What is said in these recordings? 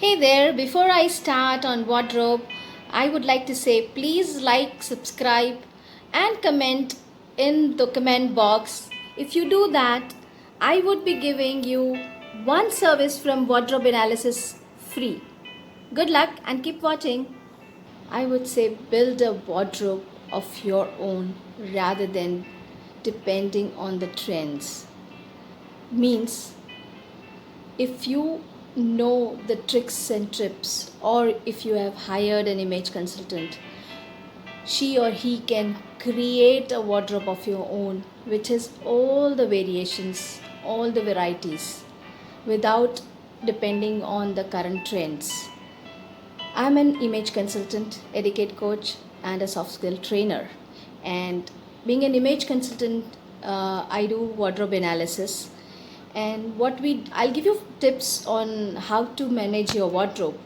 Hey there, before I start on wardrobe, I would like to say please like, subscribe, and comment in the comment box. If you do that, I would be giving you one service from Wardrobe Analysis free. Good luck and keep watching. I would say build a wardrobe of your own rather than depending on the trends. Means if you know the tricks and tips, or if you have hired an image consultant, she or he can create a wardrobe of your own which has all the variations, all the varieties, without depending on the current trends. I'm an image consultant, etiquette coach, and a soft skill trainer. And being an image consultant, I do wardrobe analysis. And I'll give you tips on how to manage your wardrobe.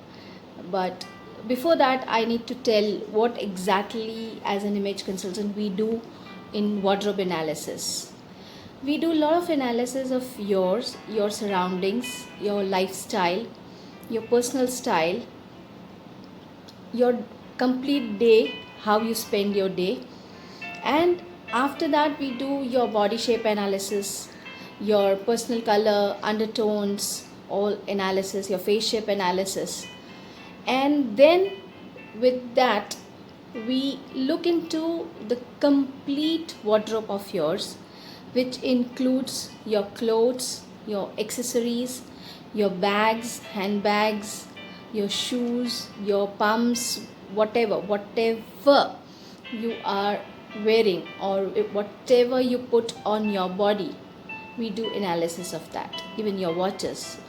But before that, I need to tell what exactly, as an image consultant, we do in wardrobe analysis. We do a lot of analysis of your surroundings, your lifestyle, your personal style, your complete day, how you spend your day. And after that, we do your body shape analysis, your personal color, undertones, all analysis, your face shape analysis. And then with that, we look into the complete wardrobe of yours, which includes your clothes, your accessories, your bags, handbags, your shoes, your pumps, whatever you are wearing, or whatever you put on your body, we do analysis of that, even your watches.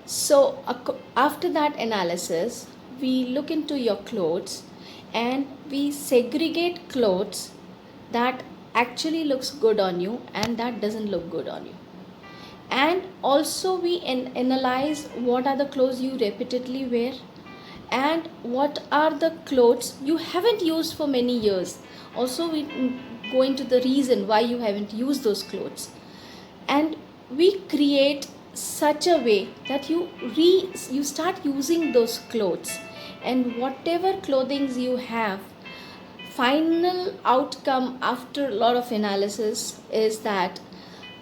So after that analysis, we look into your clothes and we segregate clothes that actually looks good on you and that doesn't look good on you. And also we analyze what are the clothes you repeatedly wear and what are the clothes you haven't used for many years. Also we go into the reason why you haven't used those clothes, and we create such a way that you start using those clothes. And whatever clothing you have, final outcome after a lot of analysis is that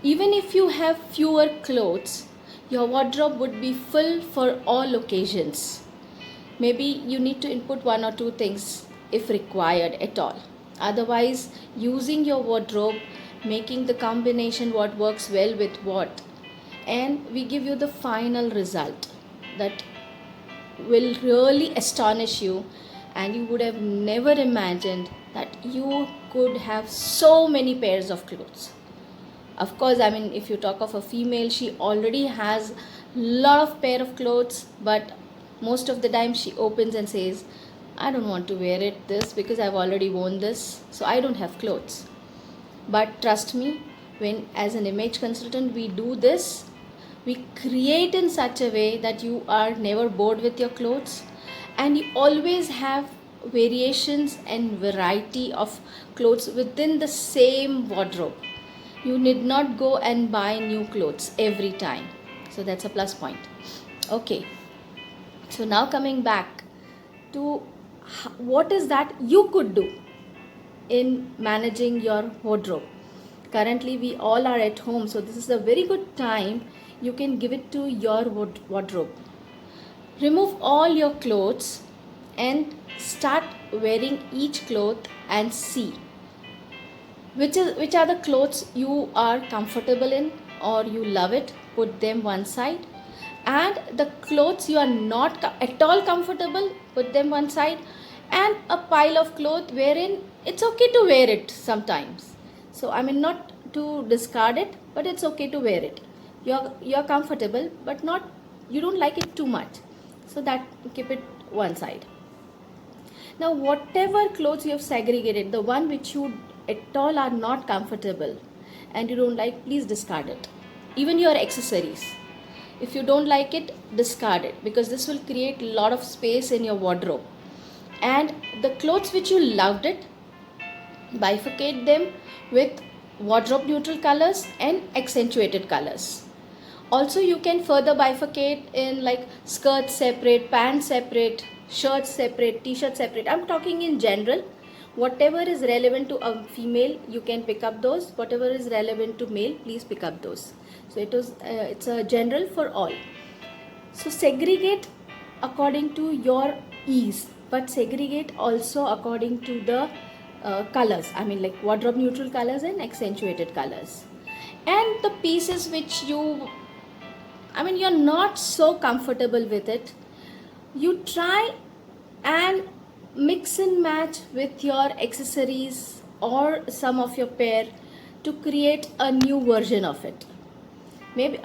even if you have fewer clothes, your wardrobe would be full for all occasions. Maybe you need to input one or two things if required at all. Otherwise, using your wardrobe, making the combination what works well with what, and we give you the final result that will really astonish you, and you would have never imagined that you could have so many pairs of clothes. Of course, I mean, if you talk of a female, she already has lot of pair of clothes, but most of the time she opens and says, I don't want to wear this because I've already worn this, so I don't have clothes. But trust me, when as an image consultant we do this, we create in such a way that you are never bored with your clothes, and you always have variations and variety of clothes within the same wardrobe. You need not go and buy new clothes every time. So that's a plus point. Okay. So now coming back to what is that you could do in managing your wardrobe. Currently we all are at home, so this is a very good time you can give it to your wardrobe. Remove all your clothes and start wearing each cloth and see which are the clothes you are comfortable in or you love it. Put them one side, and the clothes you are not at all comfortable, put them one side, and a pile of clothes wherein it's okay to wear it sometimes. So I mean, not to discard it, but it's okay to wear it. You're comfortable, but not, you don't like it too much, so that keep it one side. Now whatever clothes you have segregated, the one which you at all are not comfortable and you don't like, please discard it. Even your accessories, if you don't like it, discard it, because this will create a lot of space in your wardrobe. And the clothes which you loved it, bifurcate them with wardrobe neutral colors and accentuated colors. Also, you can further bifurcate in like skirts separate, pants separate, shirts separate, t-shirts separate. I'm talking in general. Whatever is relevant to a female, you can pick up those. Whatever is relevant to male, please pick up those. So it's a general for all. So segregate according to your ease, but segregate also according to the colors. I mean, like wardrobe neutral colors and accentuated colors. And the pieces which you're not so comfortable with it, you try and mix and match with your accessories or some of your pair to create a new version of it. Maybe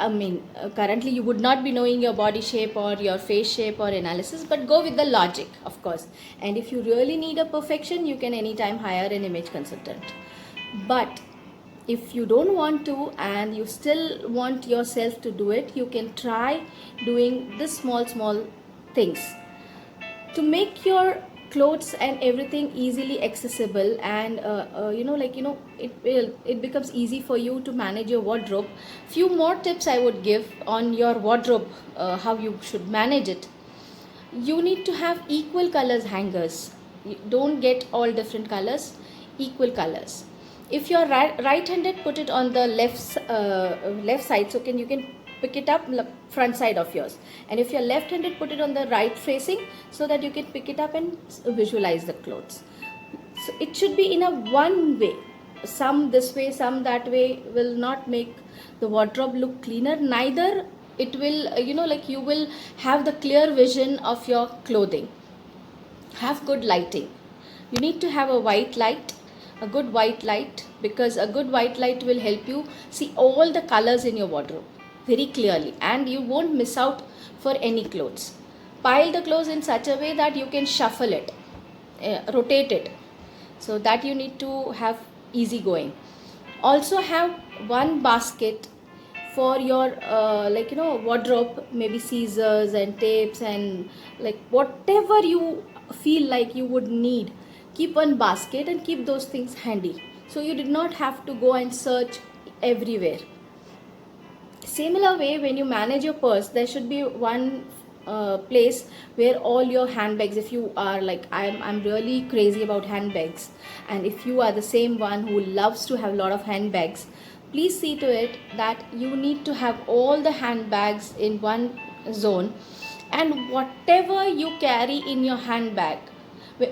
currently you would not be knowing your body shape or your face shape or analysis, but go with the logic, of course. And if you really need a perfection, you can anytime hire an image consultant. But if you don't want to and you still want yourself to do it, you can try doing this small things to make your clothes and everything easily accessible. And it becomes easy for you to manage your wardrobe. Few more tips I would give on your wardrobe, how you should manage it. You need to have equal colors hangers. Don't get all different colors, equal colors. If you're right-handed, put it on the left side, so you can pick it up front side of yours. And if you're left-handed, put it on the right facing, so that you can pick it up and visualize the clothes. So it should be in a one way. Some this way, some that way will not make the wardrobe look cleaner. Neither it will, you will have the clear vision of your clothing. Have good lighting. You need to have a good white light, because a good white light will help you see all the colors in your wardrobe very clearly, and you won't miss out for any clothes. Pile the clothes in such a way that you can shuffle it, rotate it, so that you need to have easy going. Also have one basket for your wardrobe, maybe scissors and tapes and like whatever you feel like you would need. Keep one basket and keep those things handy, so you did not have to go and search everywhere. Similar way, when you manage your purse, there should be one place where all your handbags, if you are like I'm really crazy about handbags, and if you are the same one who loves to have a lot of handbags, please see to it that you need to have all the handbags in one zone. And whatever you carry in your handbag,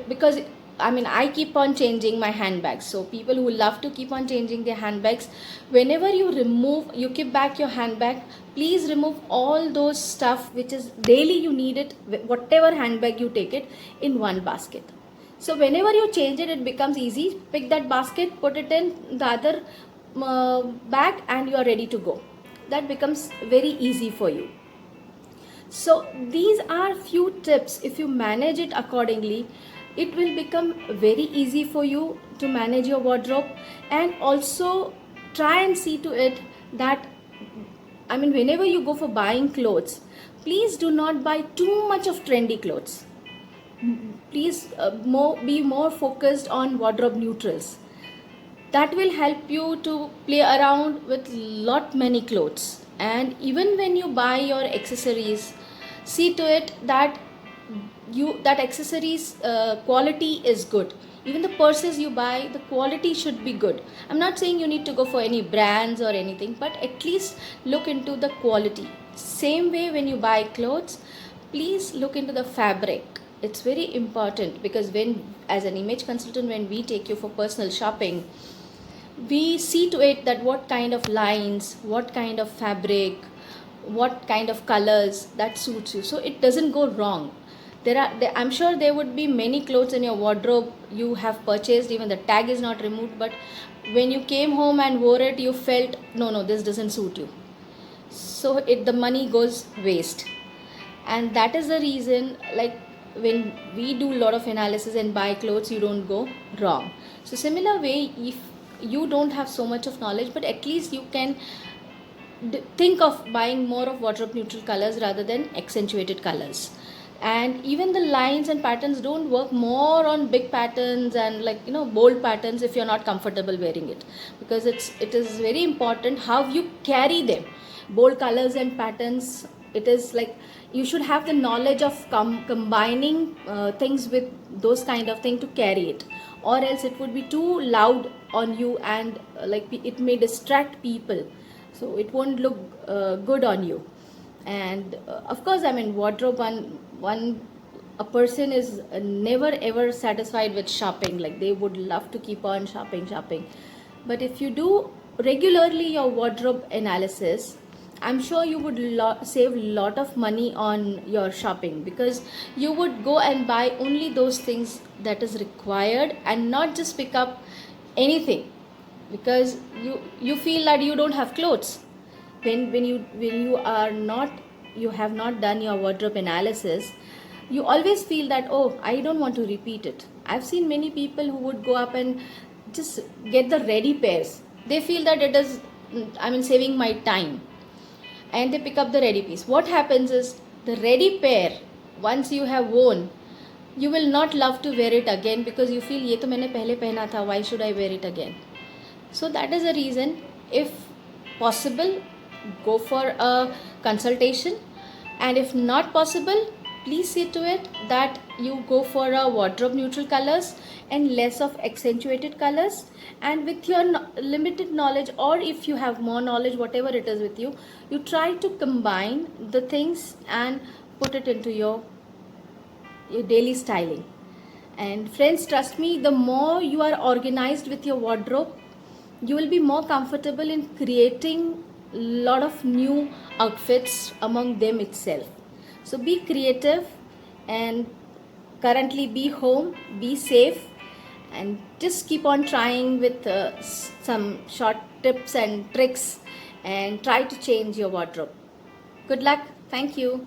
because I keep on changing my handbags. So people who love to keep on changing their handbags, whenever you keep back your handbag, please remove all those stuff which is daily you need it, whatever handbag you take it, in one basket. So whenever you change it, it becomes easy. Pick that basket, put it in the other bag, and you are ready to go. That becomes very easy for you. So these are few tips. If you manage it accordingly, it will become very easy for you to manage your wardrobe. And also try and see to it that whenever you go for buying clothes, please do not buy too much of trendy clothes. Please be more focused on wardrobe neutrals. That will help you to play around with many clothes. And even when you buy your accessories, see to it that accessories quality is good. Even the purses you buy, the quality should be good. I'm not saying you need to go for any brands or anything, but at least look into the quality. Same way, when you buy clothes, please look into the fabric. It's very important, because as an image consultant, when we take you for personal shopping, we see to it that what kind of lines, what kind of fabric, what kind of colors that suits you, so it doesn't go wrong. I'm sure there would be many clothes in your wardrobe you have purchased, even the tag is not removed, but when you came home and wore it, you felt no, this doesn't suit you, so the money goes waste. And that is the reason, like, when we do a lot of analysis and buy clothes, you don't go wrong. So similar way, if you don't have so much of knowledge, but at least you can think of buying more of wardrobe neutral colors rather than accentuated colors. and even the lines and patterns don't work more on big patterns and like bold patterns if you're not comfortable wearing it, because it is very important how you carry them. Bold colors and patterns, it is like you should have the knowledge of combining things with those kind of thing to carry it, or else it would be too loud on you, and like it may distract people, so it won't look good on you. And of course, I mean, wardrobe, one a person is never ever satisfied with shopping, like they would love to keep on shopping. But if you do regularly your wardrobe analysis, I'm sure you would save lot of money on your shopping, because you would go and buy only those things that is required and not just pick up anything, because you feel that you don't have clothes. When you are not, you have not done your wardrobe analysis, you always feel that, oh, I don't want to repeat it. I've seen many people who would go up and just get the ready pairs. They feel that it is, I mean, saving my time, and they pick up the ready piece. What happens is, the ready pair, once you have worn, you will not love to wear it again, because you feel ये तो मैंने पहले पहना था, why should I wear it again? So that is the reason, if possible, go for a consultation, and if not possible, please see to it that you go for a wardrobe neutral colors and less of accentuated colors. And with your limited knowledge, or if you have more knowledge, whatever it is with you, you try to combine the things and put it into your daily styling. And friends, trust me, the more you are organized with your wardrobe, you will be more comfortable in creating a lot of new outfits among them itself. So be creative, and currently be home, be safe, and just keep on trying with some short tips and tricks, and try to change your wardrobe. Good luck. Thank you.